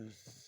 this.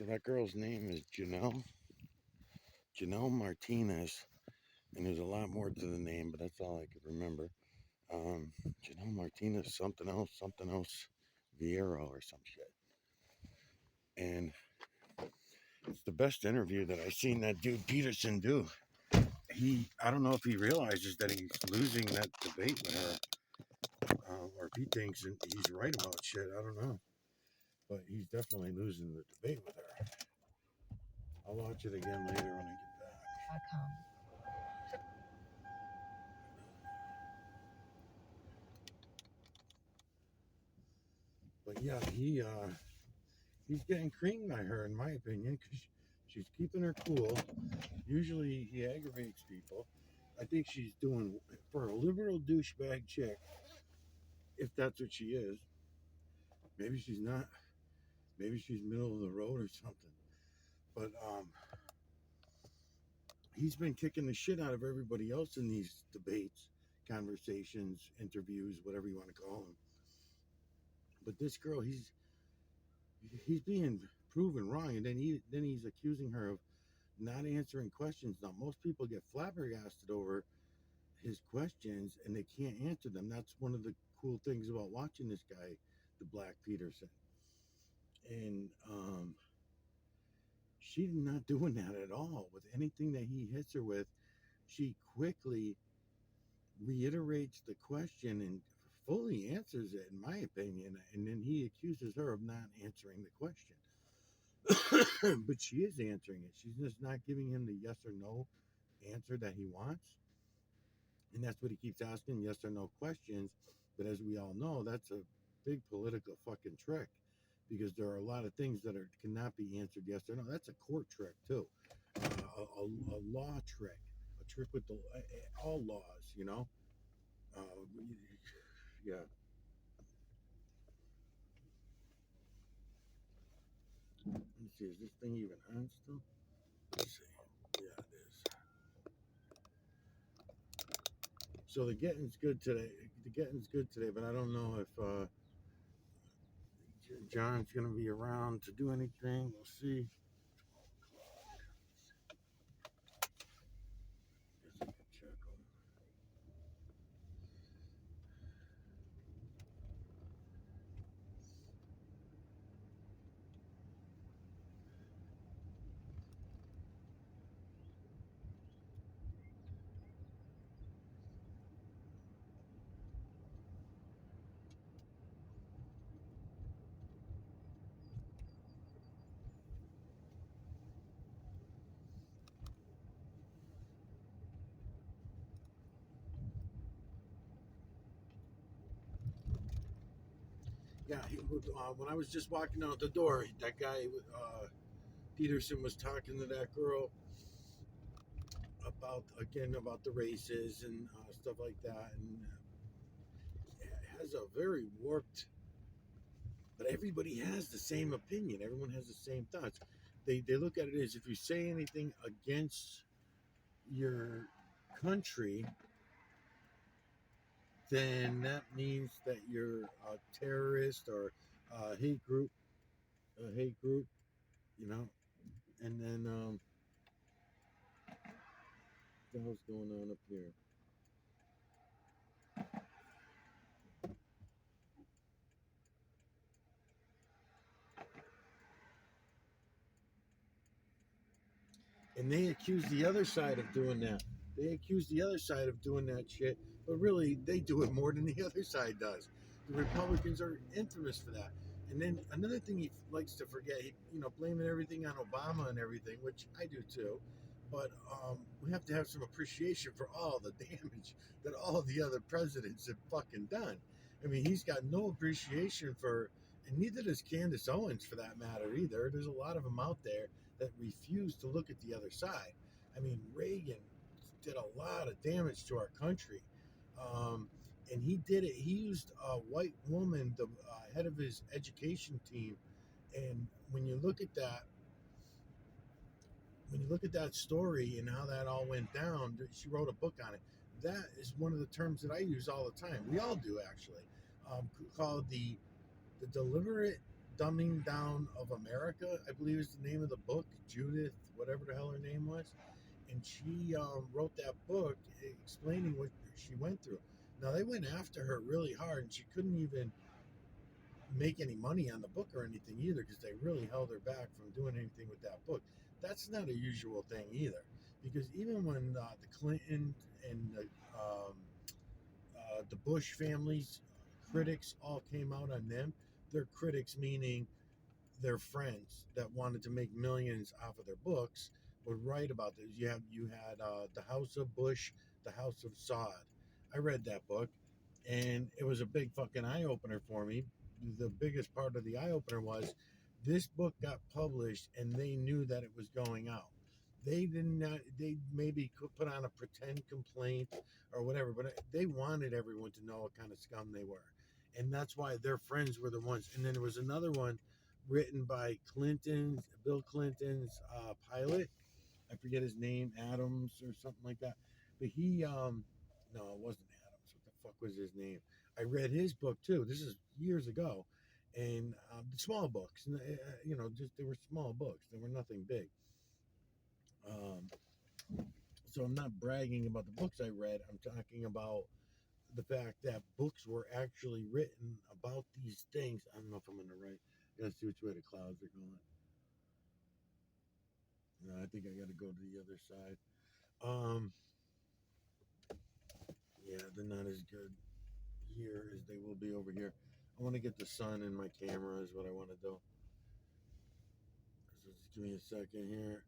So that girl's name is Janelle Martinez, and there's a lot more to the name, but that's all I could remember. Janelle Martinez, something else, Viero or some shit. And it's the best interview that I seen that dude Peterson do. I don't know if he realizes that he's losing that debate with her, or if he thinks he's right about shit. I don't know, but he's definitely losing the debate with her. I'll watch it again later when I get back. But yeah, he's getting creamed by her, in my opinion, because she's keeping her cool. Usually he aggravates people. I think she's doing, for a liberal douchebag chick, if that's what she is. Maybe she's not. Maybe she's middle of the road or something. But he's been kicking the shit out of everybody else in these debates, conversations, interviews, whatever you want to call them. But this girl, he's being proven wrong, and then he's accusing her of not answering questions. Now, most people get flabbergasted over his questions and they can't answer them. That's one of the cool things about watching this guy, the Black Peterson. And she's not doing that at all. With anything that he hits her with, she quickly reiterates the question and fully answers it, in my opinion. And then he accuses her of not answering the question. But she is answering it. She's just not giving him the yes or no answer that he wants. And that's what he keeps asking, yes or no questions. But as we all know, that's a big political fucking trick, because there are a lot of things that cannot be answered yes or no. That's a court trick too, a law trick, a trick with all laws, you know. Yeah. Let me see, is this thing even on still? Let's see. Yeah, it is. So the getting's good today. The getting's good today, but I don't know if John's gonna be around to do anything. We'll see. Guess I can check him. Yeah, when I was just walking out the door, that guy Peterson was talking to that girl about the races and stuff like that, and it has a very warped. But everybody has the same opinion. Everyone has the same thoughts. They look at it as, if you say anything against your country, then that means that you're a terrorist or a hate group, you know. And then what the hell's going on up here? And they accuse the other side of doing that. They accuse the other side of doing that shit, but really they do it more than the other side does. The Republicans are infamous for that. And then another thing he likes to forget, blaming everything on Obama and everything, which I do too. But we have to have some appreciation for all the damage that all the other presidents have fucking done. I mean, he's got no appreciation for, and neither does Candace Owens for that matter either. There's a lot of them out there that refuse to look at the other side. I mean, Reagan did a lot of damage to our country. And he did it. He used a white woman, the head of his education team. And when you look at that story and how that all went down, she wrote a book on it. That is one of the terms that I use all the time. We all do, actually, called the deliberate Dumbing Down of America, I believe is the name of the book. Judith, whatever the hell her name was, and she wrote that book explaining what she went through. Now they went after her really hard, and she couldn't even make any money on the book or anything either because they really held her back from doing anything with that book. That's not a usual thing either, because even when the Clinton and the Bush families critics all came out on them, their critics meaning their friends that wanted to make millions off of their books would write about this. You had the House of Bush, the House of Saud. I read that book, and it was a big fucking eye opener for me. The biggest part of the eye opener was this book got published, and they knew that it was going out. They did not. They maybe could put on a pretend complaint or whatever, but they wanted everyone to know what kind of scum they were, and that's why their friends were the ones. And then there was another one written by Bill Clinton's pilot. I forget his name, Adams or something like that. But no, it wasn't Adams. What the fuck was his name? I read his book too. This is years ago, and the small books, just they were small books. They were nothing big. So I'm not bragging about the books I read. I'm talking about the fact that books were actually written about these things. I don't know if I'm in the right. I gotta see which way the clouds are going. No, I think I gotta go to the other side. Um, yeah, they're not as good here as they will be over here. I want to get the sun in my camera is what I want to do. So just give me a second here.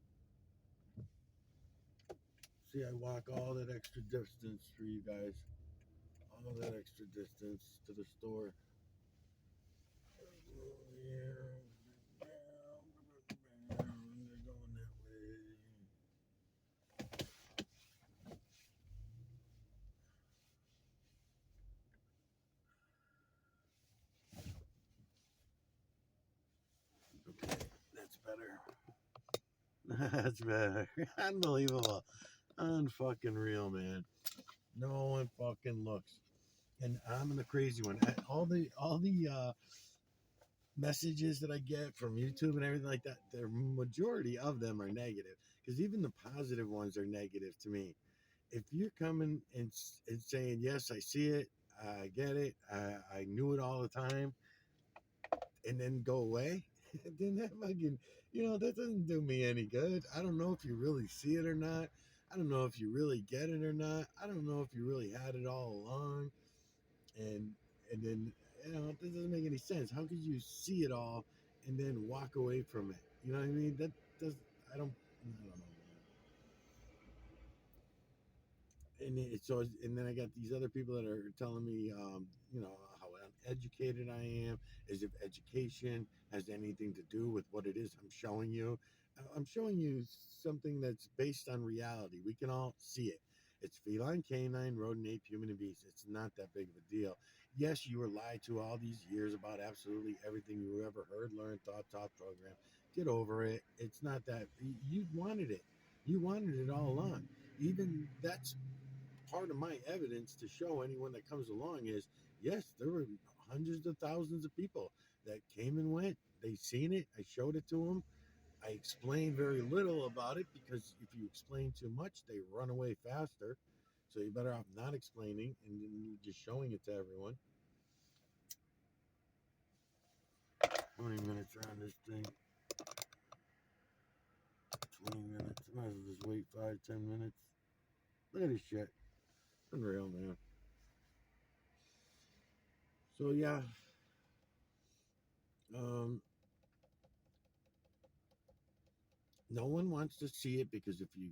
See, I walk all that extra distance for you guys. All that extra distance to the store. They're going that way. Okay, that's better. That's better. Unbelievable. Unfucking real, man. No one fucking looks. And I'm the crazy one. All the messages that I get from YouTube and everything like that, the majority of them are negative. Because even the positive ones are negative to me. If you're coming and saying, yes, I see it, I get it, I knew it all the time, and then go away, then that fucking, that doesn't do me any good. I don't know if you really see it or not. I don't know if you really get it or not. I don't know if you really had it all along. And then, this doesn't make any sense. How could you see it all and then walk away from it? You know what I mean? That does, I don't know. And then I got these other people that are telling me, how uneducated I am, as if education has anything to do with what it is I'm showing you. I'm showing you something that's based on reality. We can all see it. It's feline, canine, rodent, ape, human, and beast. It's not that big of a deal. Yes, you were lied to all these years about absolutely everything you ever heard, learned, thought, taught, program. Get over it. It's not that. You wanted it. You wanted it all along. Even that's part of my evidence to show anyone that comes along is, yes, there were hundreds of thousands of people that came and went. They seen it. I showed it to them. I explained very little about it because if you explain too much, they run away faster. So you're better off not explaining and just showing it to everyone. How many minutes are on this thing? 20 minutes. I might as well just wait 5-10 minutes. Look at this shit. Unreal, man. So yeah. Um, no one wants to see it because if you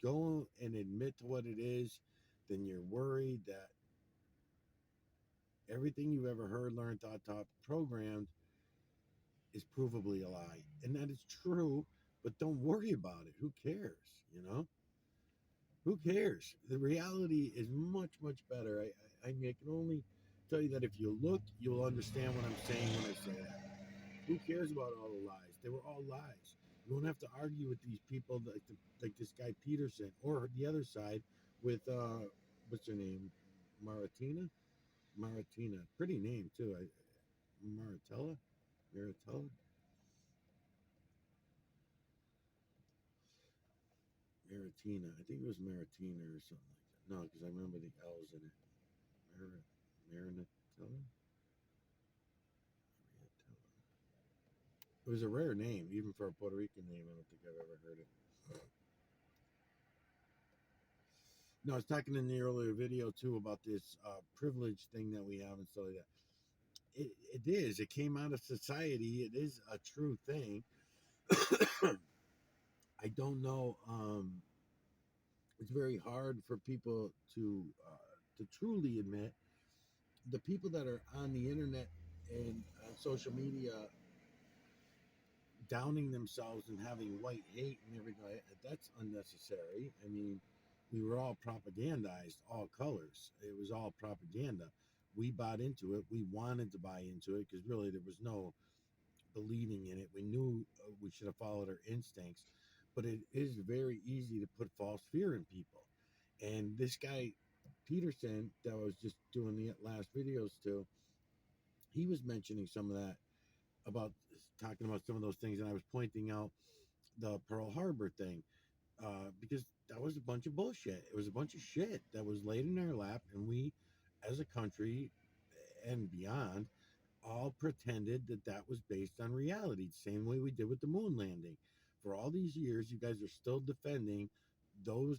go and admit to what it is, then you're worried that everything you've ever heard, learned, thought, taught, programmed is provably a lie. And that is true, but don't worry about it. Who cares? You know? Who cares? The reality is much, much better. I can only tell you that if you look, you'll understand what I'm saying when I say that. Who cares about all the lies? They were all lies. You won't have to argue with these people like this guy Peterson or the other side with what's her name, Maratina, pretty name too. Maratella. Maritella? Maritina. I think it was Maritina or something like that. No, because I remember the L's in it. Marinatella? It was a rare name, even for a Puerto Rican name. I don't think I've ever heard it. No, I was talking in the earlier video too about this privilege thing that we have and stuff like that. It is. It came out of society. It is a true thing. I don't know. It's very hard for people to truly admit the people that are on the internet and social media downing themselves and having white hate and everything. That's unnecessary. I mean, we were all propagandized, all colors. It was all propaganda. We bought into it. We wanted to buy into it because really there was no believing in it. We knew we should have followed our instincts, but it is very easy to put false fear in people. And this guy, Peterson, that I was just doing the last videos to, he was mentioning some of that about talking about some of those things, and I was pointing out the Pearl Harbor thing because that was a bunch of bullshit. It was a bunch of shit that was laid in our lap, and we, as a country and beyond, all pretended that that was based on reality, the same way we did with the moon landing. For all these years, you guys are still defending those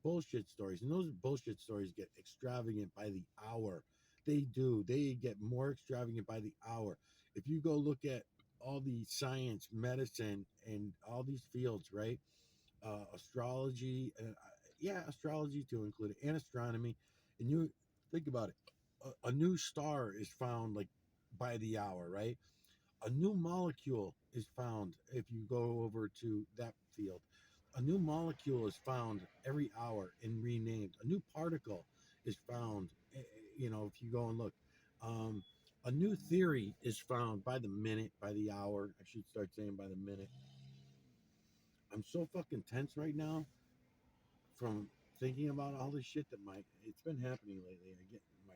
bullshit stories, and those bullshit stories get extravagant by the hour. They do. They get more extravagant by the hour. If you go look at all the science, medicine, and all these fields, right? Astrology, yeah, astrology to include it, and astronomy. And you think about it, a new star is found like by the hour, right? A new molecule is found if you go over to that field. A new molecule is found every hour and renamed. A new particle is found, if you go and look. Um, a new theory is found by the minute, by the hour. I should start saying by the minute. I'm so fucking tense right now from thinking about all this shit that it's been happening lately. I get my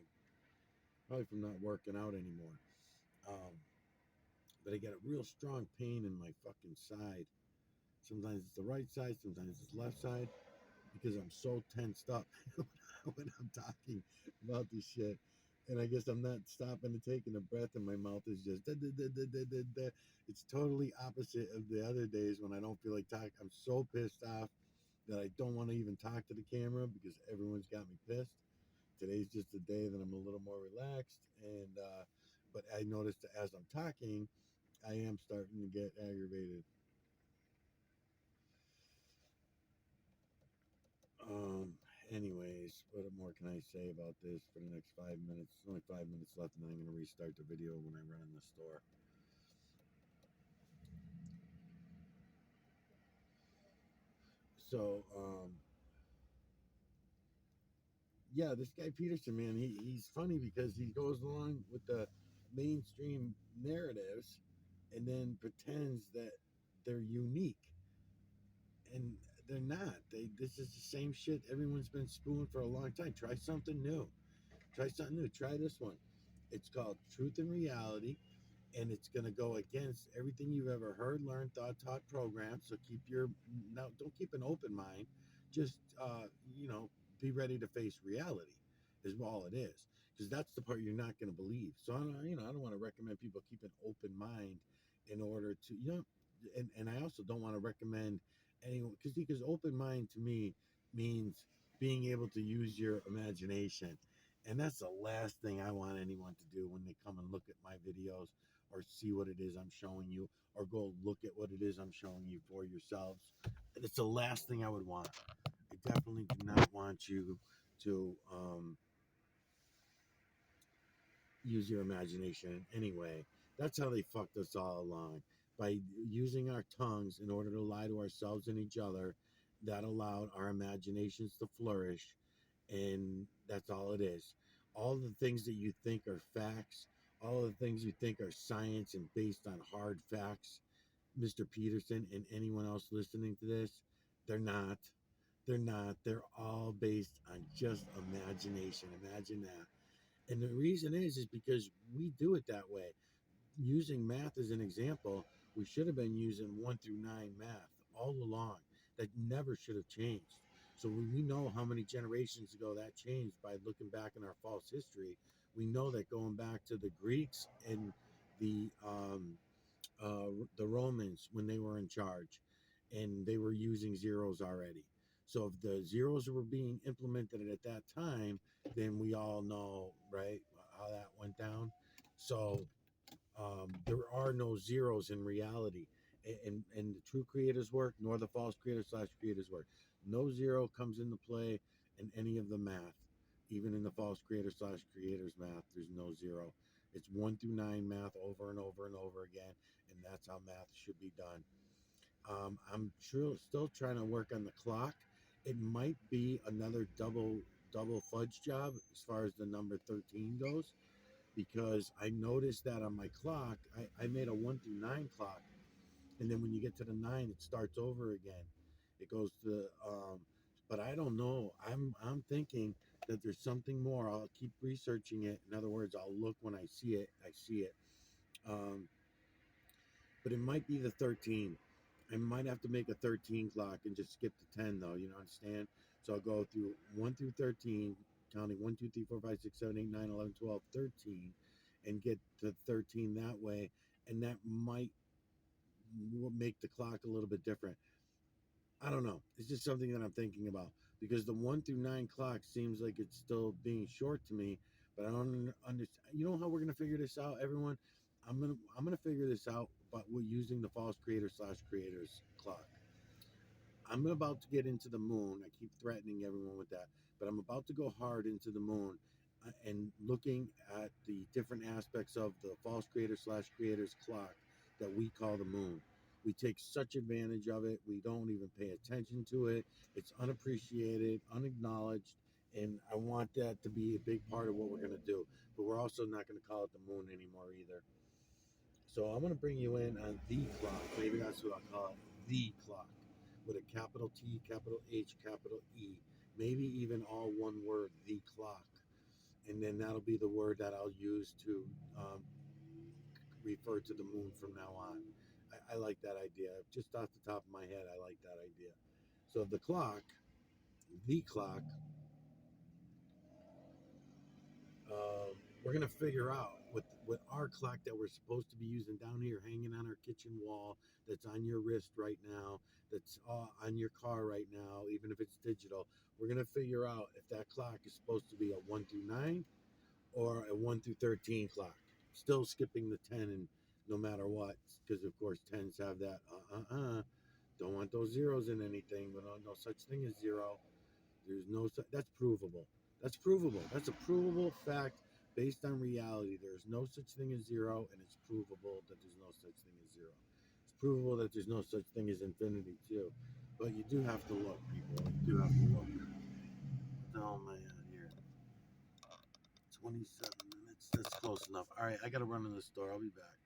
probably from not working out anymore. Um, but I get a real strong pain in my fucking side. Sometimes it's the right side, sometimes it's left side, because I'm so tensed up when I'm talking about this shit. And I guess I'm not stopping and taking a breath, and my mouth is just da, da, da, da, da, da, da. It's totally opposite of the other days when I don't feel like talking. I'm so pissed off that I don't want to even talk to the camera because everyone's got me pissed. Today's just a day that I'm a little more relaxed, and but I noticed that as I'm talking, I am starting to get aggravated. Um, Anyways, what more can I say about this for the next 5 minutes? There's only 5 minutes left, and then I'm going to restart the video when I run in the store. So, yeah, this guy Peterson, man, he's funny because he goes along with the mainstream narratives and then pretends that they're unique, and they're not. This is the same shit everyone's been spewing for a long time. Try something new. Try something new. Try this one. It's called Truth and Reality, and it's going to go against everything you've ever heard, learned, thought, taught, programmed. So don't keep an open mind. Just be ready to face reality. Is all it is, because that's the part you're not going to believe. So I don't want to recommend people keep an open mind in order to and I also don't want to recommend anyone because open mind to me means being able to use your imagination, and that's the last thing I want anyone to do when they come and look at my videos or see what it is I'm showing you or go look at what it is I'm showing you for yourselves. It's the last thing I would want. I definitely do not want you to use your imagination in any way. That's how they fucked us all along. By using our tongues in order to lie to ourselves and each other, that allowed our imaginations to flourish. And that's all it is. All the things that you think are facts, all the things you think are science and based on hard facts, Mr. Peterson and anyone else listening to this, they're not. They're not. They're all based on just imagination. Imagine that. And the reason is because we do it that way. using math as an example, we should have been using 1 through 9 math all along. That never should have changed. So when we know how many generations ago that changed by looking back in our false history, we know that going back to the Greeks and the the Romans when they were in charge, and they were using zeros already. So if the zeros were being implemented at that time, then we all know, right, how that went down. So there are no zeros in reality in the true creators work nor the false creators slash creators work. No zero comes into play in any of the math. Even in the false creator slash creators math, there's no zero. It's 1 through 9 math over and over and over again, and that's how math should be done. I'm still trying to work on the clock. It might be another double fudge job as far as the number 13 goes, because I noticed that on my clock, I made a 1 through 9 clock, and then when you get to the 9, it starts over again. It goes to, but I don't know. I'm thinking that there's something more. I'll keep researching it. In other words, I'll look when I see it. I see it. Um, but it might be the 13. I might have to make a 13 clock and just skip the 10 though. You know, understand? So I'll go through 1 through 13, counting 1, 2, 3, 4, 5, 6, 7, 8, 9, 11, 12, 13, and get to 13 that way. And that might make the clock a little bit different. I don't know. It's just something that I'm thinking about, because the 1 through 9 clock seems like it's still being short to me, but I don't understand. You know how we're gonna figure this out, everyone? I'm gonna figure this out, but we're using the false creator slash creators clock. I'm about to get into the moon. I keep threatening everyone with that, but I'm about to go hard into the moon, and looking at the different aspects of the false creator slash creators clock that we call the moon. We take such advantage of it. We don't even pay attention to it. It's unappreciated, unacknowledged, and I want that to be a big part of what we're going to do. But we're also not going to call it the moon anymore either. So I'm going to bring you in on the clock. Maybe that's what I'll call it, the clock, with a capital T, capital H, capital E, maybe even all one word, the clock. And then that'll be the word that I'll use to refer to the moon from now on. I like that idea. Just off the top of my head, I like that idea. So the clock, uh, we're gonna figure out with our clock that we're supposed to be using down here, hanging on our kitchen wall, that's on your wrist right now, that's on your car right now, even if it's digital. We're gonna figure out if that clock is supposed to be a 1 through 9 or a 1 through 13 clock. Still skipping the 10, and no matter what, because of course tens have that don't want those zeros in anything, but no such thing as zero. There's no that's provable. That's provable. That's a provable fact based on reality. There's no such thing as zero, and it's provable that there's no such thing as zero. It's provable that there's no such thing as infinity too. But you do have to look, people. You do have to look. Oh man, here. 27 minutes. That's close enough. All right, I gotta run to the store. I'll be back.